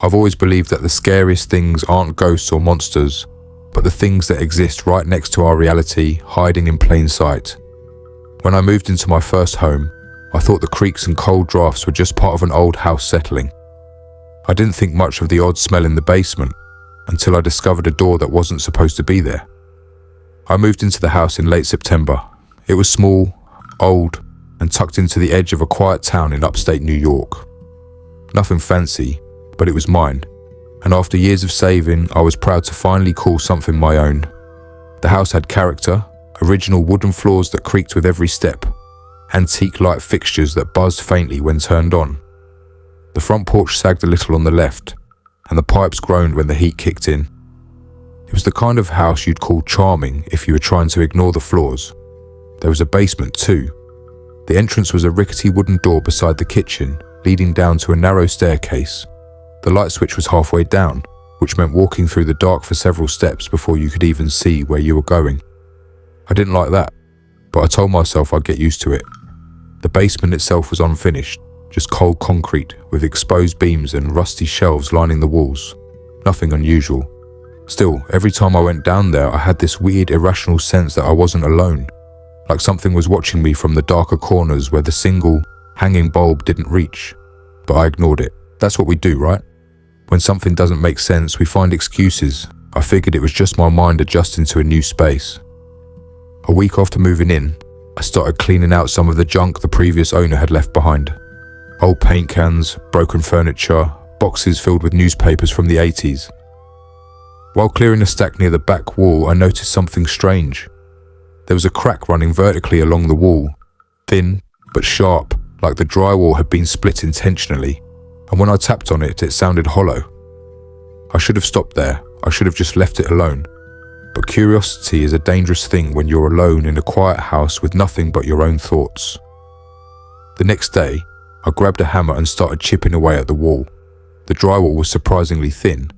I've always believed that the scariest things aren't ghosts or monsters, but the things that exist right next to our reality, hiding in plain sight. When I moved into my first home, I thought the creaks and cold drafts were just part of an old house settling. I didn't think much of the odd smell in the basement until I discovered a door that wasn't supposed to be there. I moved into the house in late September. It was small, old, and tucked into the edge of a quiet town in upstate New York. Nothing fancy, but it was mine, and after years of saving, I was proud to finally call something my own. The house had character, original wooden floors that creaked with every step, antique light fixtures that buzzed faintly when turned on. The front porch sagged a little on the left, and the pipes groaned when the heat kicked in. It was the kind of house you'd call charming if you were trying to ignore the flaws. There was a basement too. The entrance was a rickety wooden door beside the kitchen, leading down to a narrow staircase. The light switch was halfway down, which meant walking through the dark for several steps before you could even see where you were going. I didn't like that, but I told myself I'd get used to it. The basement itself was unfinished, just cold concrete with exposed beams and rusty shelves lining the walls. Nothing unusual. Still, every time I went down there, I had this weird, irrational sense that I wasn't alone, like something was watching me from the darker corners where the single, hanging bulb didn't reach. But I ignored it. That's what we do, right? When something doesn't make sense, we find excuses. I figured it was just my mind adjusting to a new space. A week after moving in, I started cleaning out some of the junk the previous owner had left behind. Old paint cans, broken furniture, boxes filled with newspapers from the 80s. While clearing a stack near the back wall, I noticed something strange. There was a crack running vertically along the wall, thin but sharp, like the drywall had been split intentionally, and when I tapped on it, it sounded hollow. I should have stopped there. I should have just left it alone. But curiosity is a dangerous thing when you're alone in a quiet house with nothing but your own thoughts. The next day, I grabbed a hammer and started chipping away at the wall. The drywall was surprisingly thin,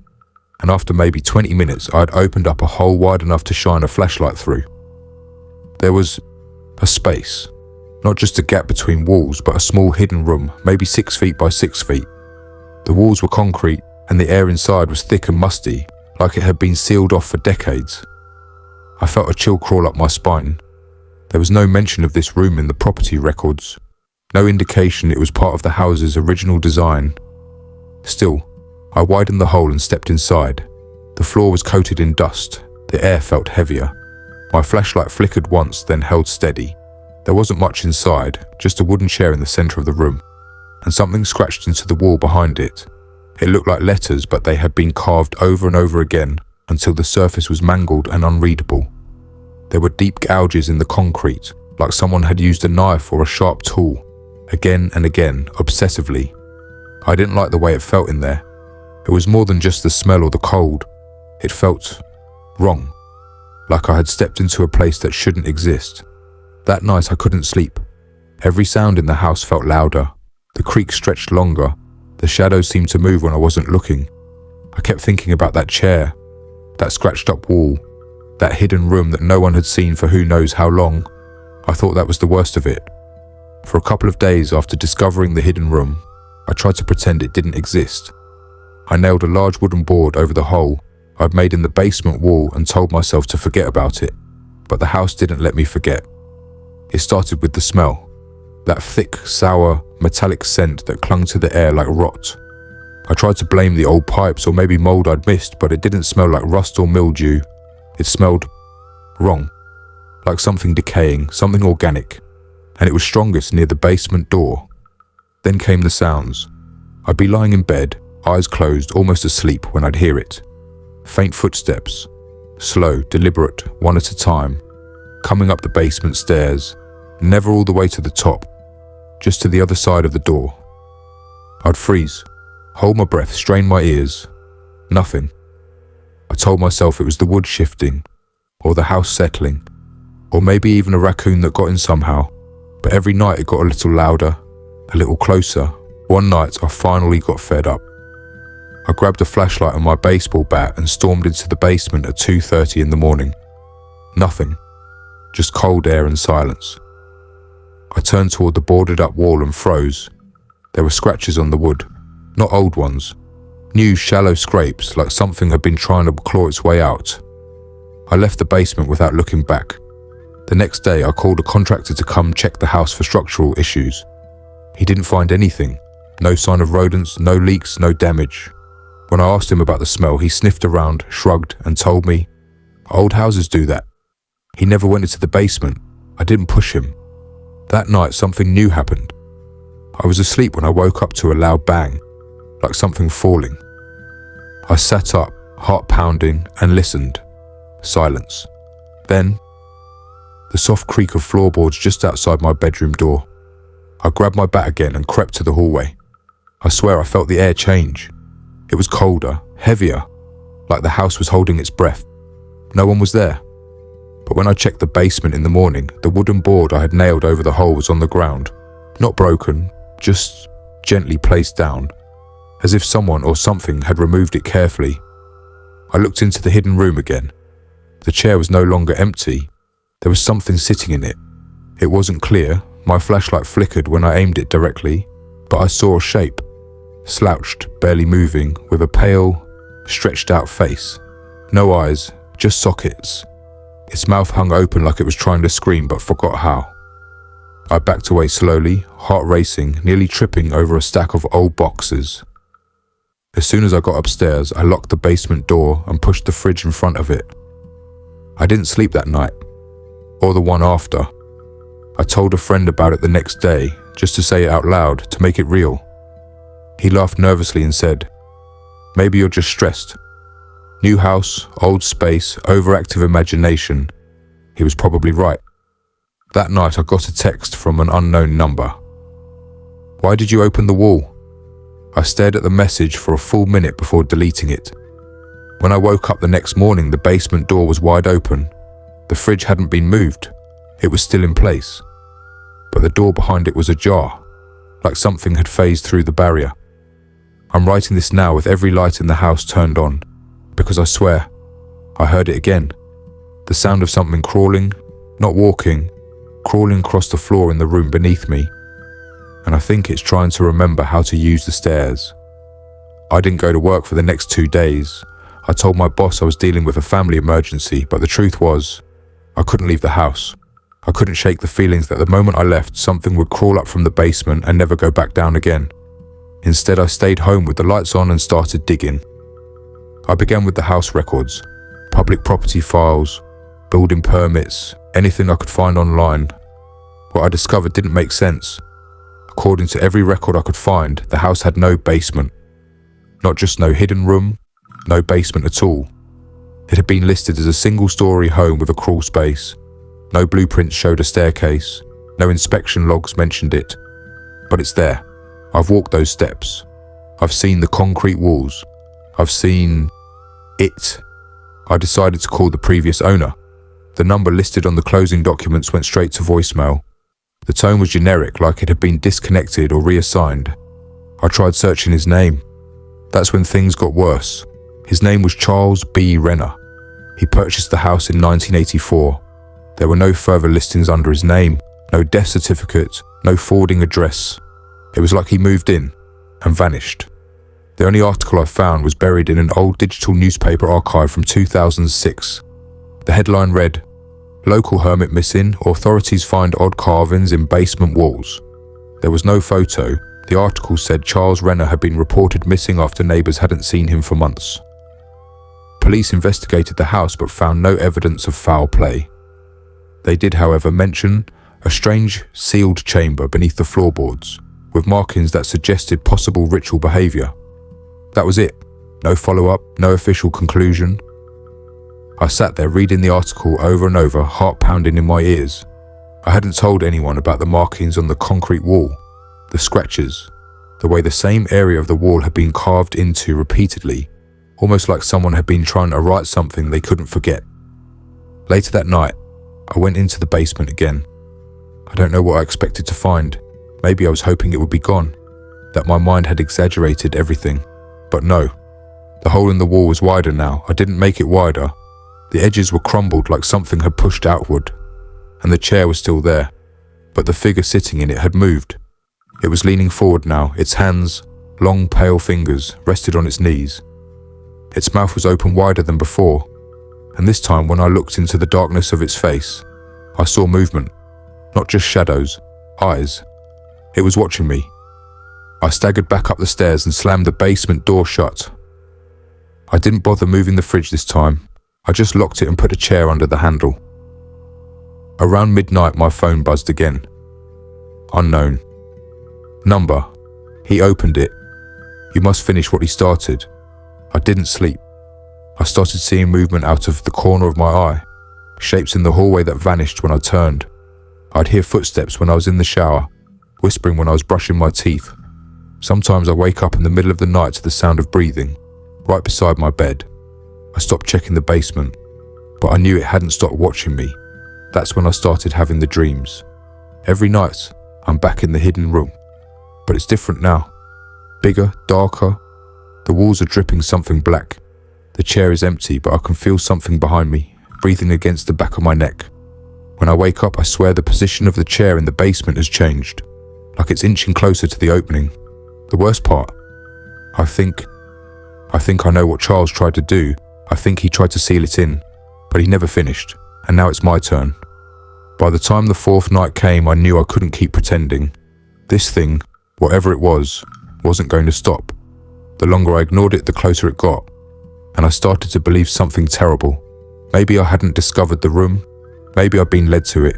and after maybe 20 minutes, I had opened up a hole wide enough to shine a flashlight through. There was a space, not just a gap between walls, but a small hidden room, maybe 6 feet by 6 feet. The walls were concrete, and the air inside was thick and musty, like it had been sealed off for decades. I felt a chill crawl up my spine. There was no mention of this room in the property records, no indication it was part of the house's original design. Still, I widened the hole and stepped inside. The floor was coated in dust. The air felt heavier. My flashlight flickered once, then held steady. There wasn't much inside, just a wooden chair in the center of the room, and something scratched into the wall behind it. It looked like letters, but they had been carved over and over again until the surface was mangled and unreadable. There were deep gouges in the concrete, like someone had used a knife or a sharp tool, again and again, obsessively. I didn't like the way it felt in there. It was more than just the smell or the cold. It felt wrong, like I had stepped into a place that shouldn't exist. That night I couldn't sleep. Every sound in the house felt louder. The creak stretched longer. The shadows seemed to move when I wasn't looking. I kept thinking about that chair, that scratched up wall, that hidden room that no one had seen for who knows how long. I thought that was the worst of it. For a couple of days after discovering the hidden room, I tried to pretend it didn't exist. I nailed a large wooden board over the hole I'd made in the basement wall and told myself to forget about it, but the house didn't let me forget. It started with the smell, that thick, sour, metallic scent that clung to the air like rot. I tried to blame the old pipes or maybe mold I'd missed, but it didn't smell like rust or mildew. It smelled wrong, like something decaying, something organic, and it was strongest near the basement door. Then came the sounds. I'd be lying in bed, eyes closed, almost asleep, when I'd hear it. Faint footsteps, slow, deliberate, one at a time, coming up the basement stairs, never all the way to the top, just to the other side of the door. I'd freeze, hold my breath, strain my ears. Nothing. I told myself it was the wood shifting, or the house settling, or maybe even a raccoon that got in somehow, but every night it got a little louder, a little closer. One night I finally got fed up. I grabbed a flashlight and my baseball bat and stormed into the basement at 2:30 in the morning. Nothing, just cold air and silence. I turned toward the boarded up wall and froze. There were scratches on the wood, not old ones, New shallow scrapes, like something had been trying to claw its way out. I left the basement without looking back. The next day, I called a contractor to come check the house for structural issues. He didn't find anything. No sign of rodents, no leaks, no damage. When I asked him about the smell, he sniffed around, shrugged, and told me, "Old houses do that." He never went into the basement. I didn't push him. That night, something new happened. I was asleep when I woke up to a loud bang, like something falling. I sat up, heart pounding, and listened. Silence. Then, the soft creak of floorboards just outside my bedroom door. I grabbed my bat again and crept to the hallway. I swear I felt the air change. It was colder, heavier, like the house was holding its breath. No one was there. But when I checked the basement in the morning, the wooden board I had nailed over the hole was on the ground. Not broken, just gently placed down, as if someone or something had removed it carefully. I looked into the hidden room again. The chair was no longer empty. There was something sitting in it. It wasn't clear. My flashlight flickered when I aimed it directly, but I saw a shape, slouched, barely moving, with a pale, stretched out face. No eyes, just sockets. Its mouth hung open like it was trying to scream but forgot how. I backed away slowly, heart racing, nearly tripping over a stack of old boxes. As soon as I got upstairs, I locked the basement door and pushed the fridge in front of it. I didn't sleep that night, or the one after. I told a friend about it the next day, just to say it out loud, to make it real. He laughed nervously and said, "Maybe you're just stressed. New house, old space, overactive imagination." He was probably right. That night I got a text from an unknown number. "Why did you open the wall?" I stared at the message for a full minute before deleting it. When I woke up the next morning, the basement door was wide open. The fridge hadn't been moved. It was still in place. But the door behind it was ajar, like something had phased through the barrier. I'm writing this now with every light in the house turned on, because I swear, I heard it again. The sound of something crawling, not walking, crawling across the floor in the room beneath me. And I think it's trying to remember how to use the stairs. I didn't go to work for the next 2 days. I told my boss I was dealing with a family emergency, but the truth was, I couldn't leave the house. I couldn't shake the feelings that the moment I left, something would crawl up from the basement and never go back down again. Instead, I stayed home with the lights on and started digging. I began with the house records, public property files, building permits, anything I could find online. What I discovered didn't make sense. According to every record I could find, the house had no basement. Not just no hidden room, no basement at all. It had been listed as a single-story home with a crawl space. No blueprints showed a staircase. No inspection logs mentioned it. But it's there. I've walked those steps. I've seen the concrete walls. I've seen it. I decided to call the previous owner. The number listed on the closing documents went straight to voicemail. The tone was generic, like it had been disconnected or reassigned. I tried searching his name. That's when things got worse. His name was Charles B. Renner. He purchased the house in 1984. There were no further listings under his name, no death certificate, no forwarding address. It was like he moved in and vanished. The only article I found was buried in an old digital newspaper archive from 2006. The headline read, "Local hermit missing, authorities find odd carvings in basement walls." There was no photo. The article said Charles Renner had been reported missing after neighbours hadn't seen him for months. Police investigated the house but found no evidence of foul play. They did, however, mention a strange sealed chamber beneath the floorboards, with markings that suggested possible ritual behaviour. That was it. No follow-up, no official conclusion. I sat there reading the article over and over, heart pounding in my ears. I hadn't told anyone about the markings on the concrete wall, the scratches, the way the same area of the wall had been carved into repeatedly, almost like someone had been trying to write something they couldn't forget. Later that night, I went into the basement again. I don't know what I expected to find. Maybe I was hoping it would be gone, that my mind had exaggerated everything. But no, the hole in the wall was wider now. I didn't make it wider. The edges were crumbled like something had pushed outward, and the chair was still there, but the figure sitting in it had moved. It was leaning forward now, its hands Long, pale fingers rested on its knees. Its mouth was open wider than before, and this time when I looked into the darkness of its face, I saw movement, not just shadows, eyes. It was watching me. I staggered back up the stairs and slammed the basement door shut. I didn't bother moving the fridge this time. I just locked it and put a chair under the handle. Around midnight, my phone buzzed again. Unknown. Number. He opened it. You must finish what he started. I didn't sleep. I started seeing movement out of the corner of my eye, shapes in the hallway that vanished when I turned. I'd hear footsteps when I was in the shower, whispering when I was brushing my teeth. Sometimes I wake up in the middle of the night to the sound of breathing, right beside my bed. I stopped checking the basement, but I knew it hadn't stopped watching me. That's when I started having the dreams. Every night, I'm back in the hidden room, but it's different now. Bigger, darker. The walls are dripping something black. The chair is empty, but I can feel something behind me, breathing against the back of my neck. When I wake up, I swear the position of the chair in the basement has changed, like it's inching closer to the opening. The worst part, I think I know what Charles tried to do. I think he tried to seal it in, but he never finished, and now it's my turn. By the time the fourth night came, I knew I couldn't keep pretending. This thing, whatever it was, wasn't going to stop. The longer I ignored it, the closer it got, and I started to believe something terrible. Maybe I hadn't discovered the room. Maybe I'd been led to it.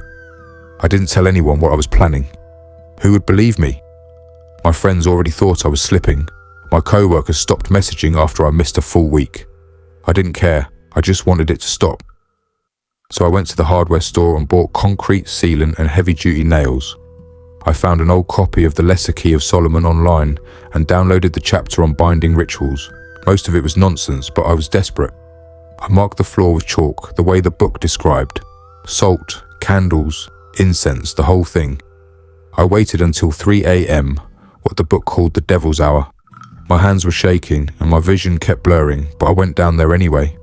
I didn't tell anyone what I was planning. Who would believe me? My friends already thought I was slipping. My co-workers stopped messaging after I missed a full week. I didn't care. I just wanted it to stop. So I went to the hardware store and bought concrete, sealant and heavy-duty nails. I found an old copy of the Lesser Key of Solomon online and downloaded the chapter on binding rituals. Most of it was nonsense, but I was desperate. I marked the floor with chalk, the way the book described. Salt, candles, incense, the whole thing. I waited until 3 a.m., what the book called the devil's hour. My hands were shaking and my vision kept blurring, but I went down there anyway.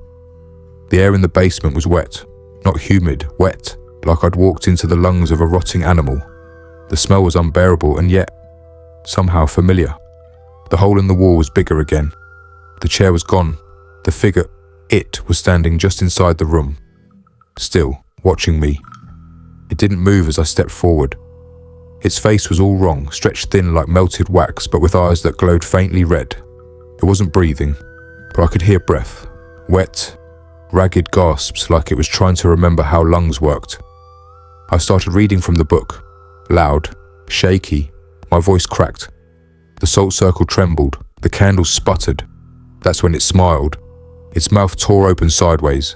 The air in the basement was wet, not humid, wet, like I'd walked into the lungs of a rotting animal. The smell was unbearable and yet somehow familiar. The hole in the wall was bigger again. The chair was gone. The figure, it, was standing just inside the room, still watching me. It didn't move as I stepped forward. Its face was all wrong, stretched thin like melted wax, but with eyes that glowed faintly red. It wasn't breathing, but I could hear breath, wet, ragged gasps like it was trying to remember how lungs worked. I started reading from the book, loud, shaky. My voice cracked. The salt circle trembled, the candle sputtered. That's when it smiled. Its mouth tore open sideways,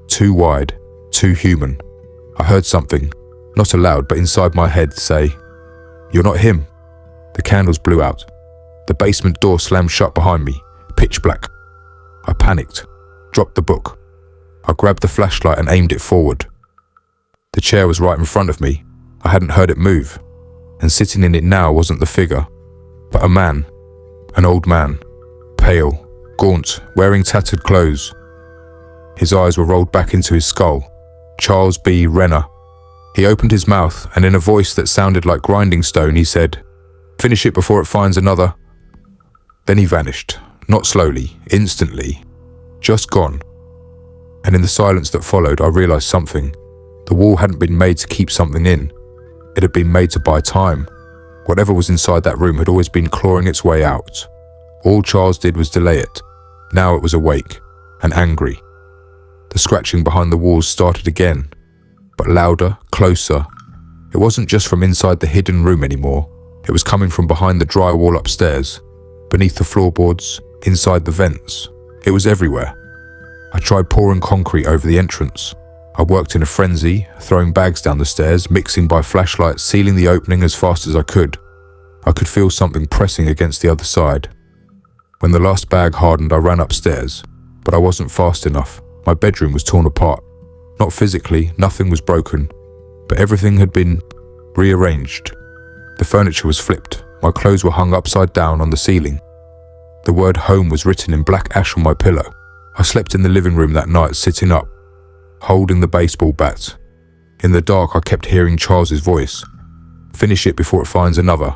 too wide, too human. I heard something, not aloud but inside my head, say, "You're not him." The candles blew out. The basement door slammed shut behind me, pitch black. I panicked, dropped the book. I grabbed the flashlight and aimed it forward. The chair was right in front of me. I hadn't heard it move, and sitting in it now wasn't the figure, but a man, an old man, pale, gaunt, wearing tattered clothes. His eyes were rolled back into his skull. Charles B. Renner. He opened his mouth, and in a voice that sounded like grinding stone, he said, "Finish it before it finds another." Then he vanished, not slowly, instantly, just gone. And in the silence that followed, I realized something. The wall hadn't been made to keep something in. It had been made to buy time. Whatever was inside that room had always been clawing its way out. All Charles did was delay it. Now it was awake and angry. The scratching behind the walls started again, but louder, closer. It wasn't just from inside the hidden room anymore. It was coming from behind the drywall upstairs, beneath the floorboards, inside the vents. It was everywhere. I tried pouring concrete over the entrance. I worked in a frenzy, throwing bags down the stairs, mixing by flashlight, sealing the opening as fast as I could. I could feel something pressing against the other side. When the last bag hardened, I ran upstairs, but I wasn't fast enough. My bedroom was torn apart. Not physically, nothing was broken, but everything had been rearranged. The furniture was flipped. My clothes were hung upside down on the ceiling. The word home was written in black ash on my pillow. I slept in the living room that night, sitting up, holding the baseball bat. In the dark, I kept hearing Charles's voice. "Finish it before it finds another."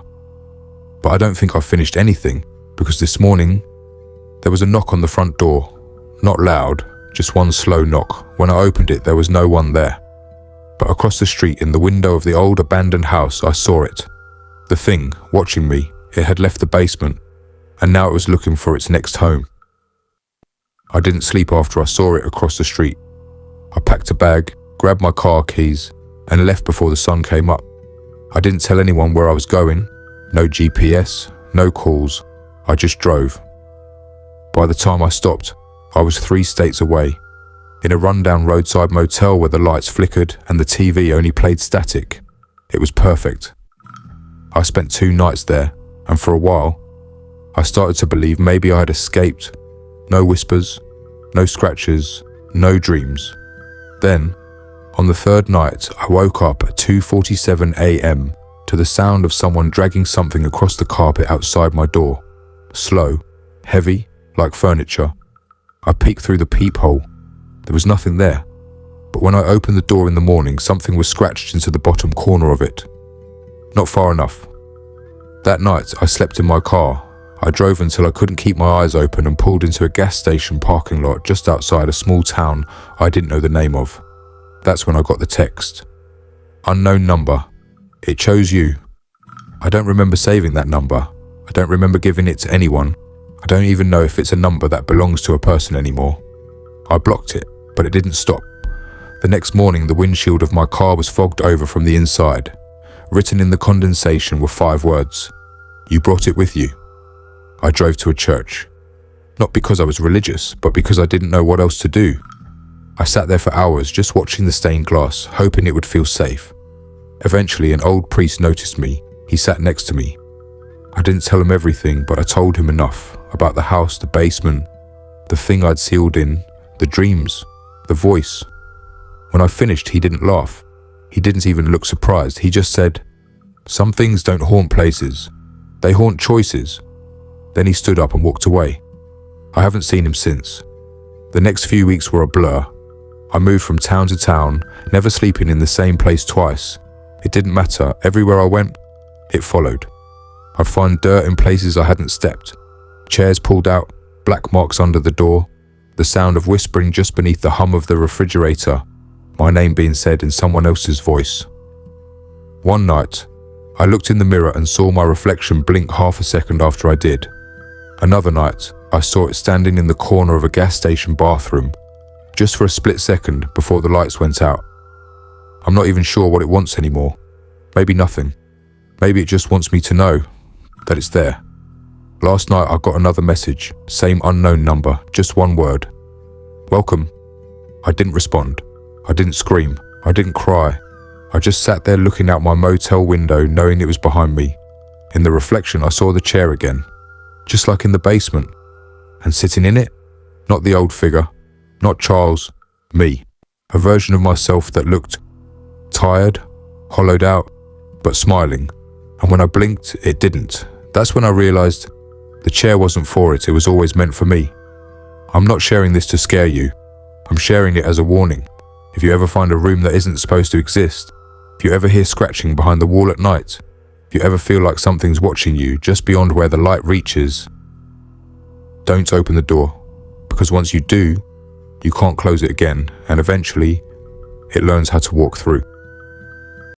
But I don't think I finished anything. because this morning there was a knock on the front door. Not loud, just one slow knock. When I opened it, there was no one there. But across the street, in the window of the old abandoned house, I saw it. The thing, watching me, it had left the basement, and now it was looking for its next home. I didn't sleep after I saw it across the street. I packed a bag, grabbed my car keys, and left before the sun came up. I didn't tell anyone where I was going. No GPS, no calls. I just drove. By the time I stopped, I was 3 states away, in a rundown roadside motel where the lights flickered and the TV only played static. It was perfect. I spent 2 nights there, and for a while, I started to believe maybe I had escaped. No whispers, no scratches, no dreams. Then, on the 3rd night, I woke up at 2:47 a.m. to the sound of someone dragging something across the carpet outside my door. Slow, heavy, like furniture. I peeked through the peephole. There was nothing there. But when I opened the door in the morning, something was scratched into the bottom corner of it. Not far enough. That night, I slept in my car. I drove until I couldn't keep my eyes open and pulled into a gas station parking lot just outside a small town I didn't know the name of. That's when I got the text. Unknown number. It chose you. I don't remember saving that number. I don't remember giving it to anyone. I don't even know if it's a number that belongs to a person anymore. I blocked it, but it didn't stop. The next morning, the windshield of my car was fogged over from the inside. Written in the condensation were 5 words. You brought it with you. I drove to a church. Not because I was religious, but because I didn't know what else to do. I sat there for hours just watching the stained glass, hoping it would feel safe. Eventually, an old priest noticed me. He sat next to me. I didn't tell him everything, but I told him enough about the house, the basement, the thing I'd sealed in, the dreams, the voice. When I finished, he didn't laugh. He didn't even look surprised. He just said, "Some things don't haunt places. They haunt choices." Then he stood up and walked away. I haven't seen him since. The next few weeks were a blur. I moved from town to town, never sleeping in the same place twice. It didn't matter. Everywhere I went, it followed. I'd find dirt in places I hadn't stepped. Chairs pulled out, black marks under the door, the sound of whispering just beneath the hum of the refrigerator, my name being said in someone else's voice. One night, I looked in the mirror and saw my reflection blink half a second after I did. Another night, I saw it standing in the corner of a gas station bathroom, just for a split second before the lights went out. I'm not even sure what it wants anymore. Maybe nothing. Maybe it just wants me to know that it's there. Last night I got another message, same unknown number, just 1 word. Welcome. I didn't respond. I didn't scream. I didn't cry. I just sat there looking out my motel window, knowing it was behind me. In the reflection, I saw the chair again, just like in the basement. And sitting in it, not the old figure, not Charles, me. A version of myself that looked tired, hollowed out, but smiling. And when I blinked, it didn't. That's when I realized the chair wasn't for it, it was always meant for me. I'm not sharing this to scare you. I'm sharing it as a warning. If you ever find a room that isn't supposed to exist, if you ever hear scratching behind the wall at night, if you ever feel like something's watching you just beyond where the light reaches, don't open the door, because once you do, you can't close it again, and eventually, it learns how to walk through.